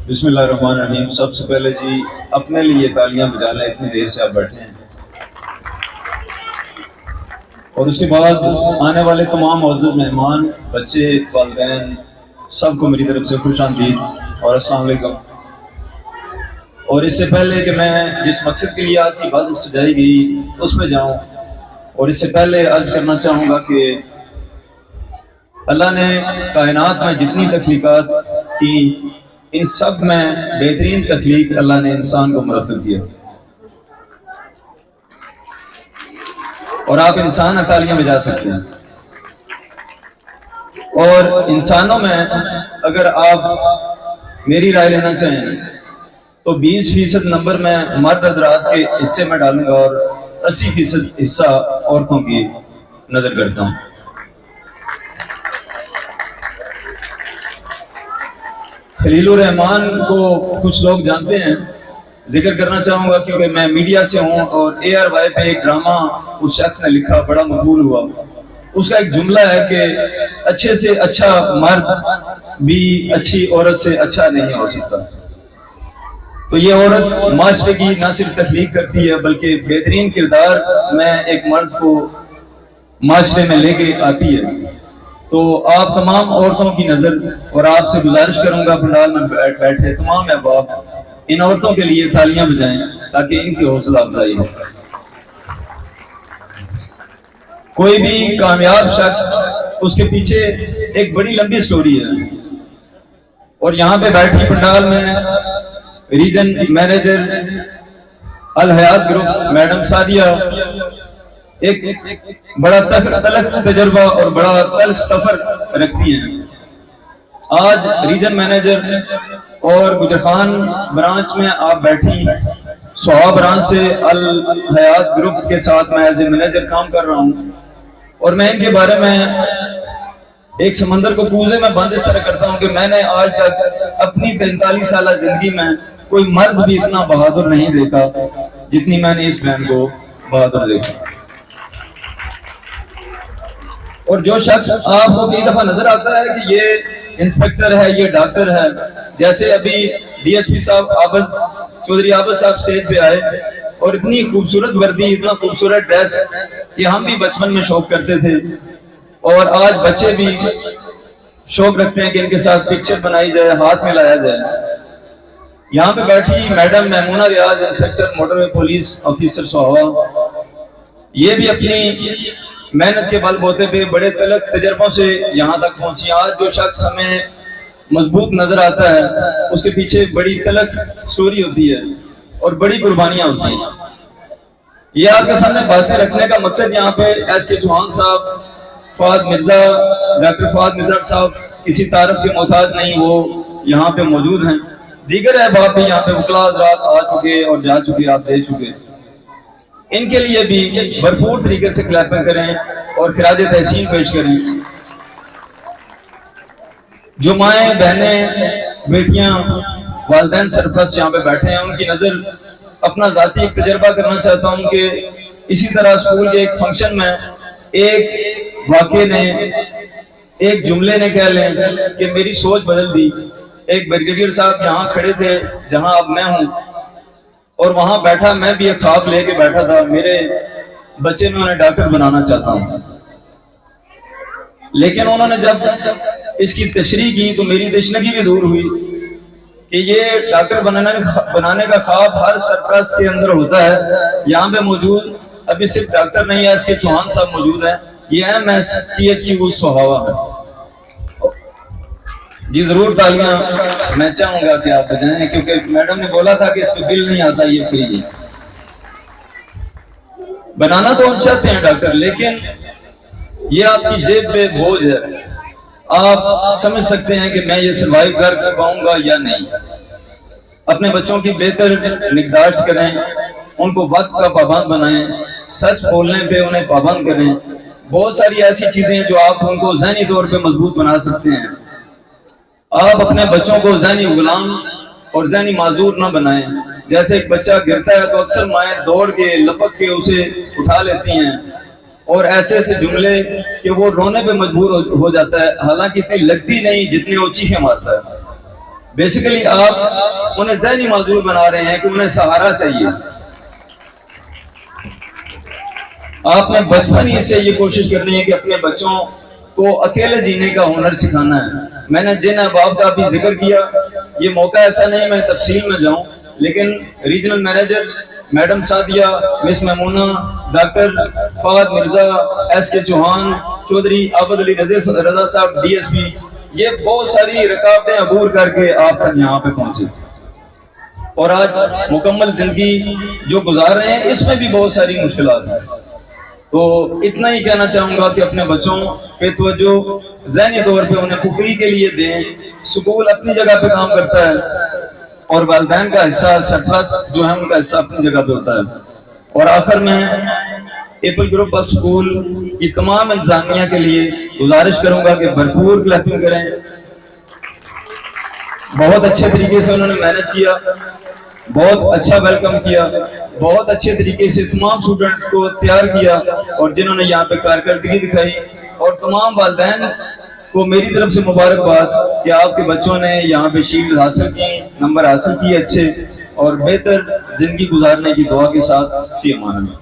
बिस्मिल्लाहिर्रहमानिर्रहीम। सबसे पहले जी अपने लिए तालियां बजा लें, इतनी देर से आप बैठे हैं। और उसके बाद आने वाले तमाम मुअज़्ज़ज़ मेहमान, बच्चे, वालिदैन, सबको मेरी तरफ से खुशामदीद और अस्सलाम वालेकुम। और इससे पहले कि मैं जिस मकसद के लिए आज की बात सजाई गई उस पर जाऊँ, और इससे पहले अर्ज करना चाहूँगा कि अल्लाह ने कायनात में जितनी तख्लीकात की, इन सब में बेहतरीन तख्लीक अल्लाह ने इंसान को मुरतब किया। और आप इंसान तालियां बजा सकते हैं। और इंसानों में अगर आप मेरी राय लेना चाहें तो 20% नंबर में मर्द हज़रात के हिस्से में डालूंगा और 80% हिस्सा औरतों की नजर करता हूं। खलीलुर रहमान को कुछ लोग जानते हैं, जिक्र करना चाहूंगा क्योंकि मैं मीडिया से हूं। और ARY पे एक ड्रामा उस शख्स ने लिखा, बड़ा मकबूल हुआ। उसका एक जुमला है कि अच्छे से अच्छा मर्द भी अच्छी औरत से अच्छा नहीं हो सकता। तो ये औरत माशरे की न सिर्फ तख्लीक करती है बल्कि बेहतरीन किरदार में एक मर्द को माशरे में लेके आती है। तो आप तमाम औरतों की नजर और आपसे गुजारिश करूंगा, पंडाल में बैठे तमाम अहबाब इन औरतों के लिए तालियां बजाएं ताकि इनकी हौसला अफजाई हो। कोई भी कामयाब शख्स, उसके पीछे एक बड़ी लंबी स्टोरी है। और यहाँ पे बैठी पंडाल में रीजन मैनेजर अल हयात ग्रुप मैडम सादिया एक बड़ा तलख तजर्बा और बड़ा तलख सफर रखती हैं। आज रीजन मैनेजर और गुजरखान ब्रांच में आप बैठी, सोहा ब्रांच से अल हयात ग्रुप के साथ मैं एज ए मैनेजर काम कर रहा हूं। और मैं इनके बारे में एक समंदर को कूजे में बंद इस तरह करता हूं कि मैंने आज तक अपनी 43 साल जिंदगी में कोई मर्द भी इतना बहादुर नहीं देखा जितनी मैंने इस बहन को बहादुर देखा। और जो शख्स आपको कई दफा नजर आता है कि ये इंस्पेक्टर है, ये डॉक्टर है, जैसे अभी DSP साहब चौधरी आबद साहब स्टेज पे आए और इतनी खूबसूरत वर्दी, इतना खूबसूरत ड्रेस कि हम भी बचपन में शौक करते थे। और आज बच्चे भी शौक रखते हैं कि इनके साथ पिक्चर बनाई जाए, हाथ में लाया जाए। यहाँ पे बैठी madam Maimoona Riaz, inspector motorway police officer Soha, ये भी अपनी मेहनत के बलबूते पे बड़े तलख तजर्बों से यहाँ तक पहुंची। आज जो शख्स हमें मजबूत नजर आता है उसके पीछे बड़ी तलख स्टोरी होती है और बड़ी कुर्बानियां होती हैं। ये आपके सामने बातें रखने का मकसद, यहाँ पे SK चौहान साहब, फवाद मिर्जा, डॉक्टर फवाद मिर्जा साहब किसी तारफ के मोहताज नहीं, वो यहाँ पे मौजूद हैं। दीगर अहबाब भी यहाँ पे वकला हज़रात आ चुके और जा चुके, आप दे चुके। इनके लिए भी भरपूर तरीके से क्लैपिंग करें और खिराज तहसीन पेश करें। जो माएँ, बहनें, बेटियां, वालिदैन सरपरस्त यहाँ पे बैठे हैं, उनकी नजर अपना जाती एक तजर्बा करना चाहता हूँ कि इसी तरह स्कूल के एक फंक्शन में एक वाक़े ने, एक जुमले ने कह लें कि मेरी सोच बदल दी। एक ब्रिगेडियर साहब यहाँ खड़े थे जहां अब मैं हूं, और वहां बैठा मैं भी एक ख्वाब लेके बैठा था, मेरे बच्चे में उन्हें डॉक्टर बनाना चाहता हूं। लेकिन उन्होंने जब इसकी तशरीह की तो मेरी तशनगी भी दूर हुई कि ये डॉक्टर बनाने का ख्वाब हर सरपरस्त के अंदर होता है। यहाँ पे मौजूद अभी सिर्फ डॉक्टर नहीं है, SK चौहान साहब मौजूद है, ये MSPH सोहावा है जी। जरूर तालियां मैं चाहूंगा कि आप बजाएं, क्योंकि मैडम ने बोला था कि इसमें बिल नहीं आता, ये फ्री है। बनाना तो हम चाहते हैं डॉक्टर, लेकिन ये आपकी जेब पे बोझ है। आप समझ सकते हैं कि मैं ये सर्वाइव कर पाऊंगा या नहीं। अपने बच्चों की बेहतर निगहदाश्त करें, उनको वक्त का पाबंद बनाएं, सच बोलने पे उन्हें पाबंद करें। बहुत सारी ऐसी चीजें जो आप उनको ज़हनी तौर पे मजबूत बना सकते हैं। आप अपने बच्चों को ज़हनी गुलाम और ज़हनी माजूर ना बनाएं। जैसे एक बच्चा गिरता है तो अक्सर माएँ दौड़ के लपक के उसे उठा लेती हैं और ऐसे ऐसे जुमले कि वो रोने पे मजबूर हो जाता है, हालांकि इतनी लगती नहीं जितनी वो चीखें मारता है। बेसिकली आप उन्हें ज़हनी माजूर बना रहे हैं कि उन्हें सहारा चाहिए। आपने बचपन ही से ये कोशिश करनी है कि अपने बच्चों को अकेले जीने का हुनर सिखाना है। मैंने जिन अहबाब का भी जिक्र किया, ये मौका ऐसा नहीं मैं तफसील में जाऊं, लेकिन regional manager madam Sadia, miss Maimoona, doctor Fahad Mirza, SK Chauhan, Chaudhry Abad Ali Raza साहब, DSP, ये बहुत सारी रुकावटें अबूर करके आप तक यहाँ पे पहुंचे और आज मुकम्मल जिंदगी जो गुजार रहे हैं, इसमें भी बहुत सारी मुश्किलात हैं। तो इतना ही कहना चाहूंगा कि अपने बच्चों पे तवज्जो ज़हनी तौर पे उन्हें पुख्तगी के लिए दें। स्कूल अपनी जगह पे काम करता है और वालिदैन का हिस्सा, सरप्लस जो है उनका हिस्सा अपनी जगह पे होता है। और आखिर में एपल ग्रुप ऑफ स्कूल की तमाम इंतजामिया के लिए गुजारिश करूंगा कि भरपूर क्लैपिंग करें। बहुत अच्छे तरीके से उन्होंने मैनेज किया, बहुत अच्छा वेलकम किया, बहुत अच्छे तरीके से तमाम स्टूडेंट्स को तैयार किया और जिन्होंने यहाँ पे कारकर्दगी दिखाई। और तमाम वालिदैन को मेरी तरफ से मुबारकबाद कि आपके बच्चों ने यहाँ पे शील्ड हासिल की, नंबर हासिल किए अच्छे और बेहतर जिंदगी गुजारने की दुआ के साथ। फी अमान अल्लाह।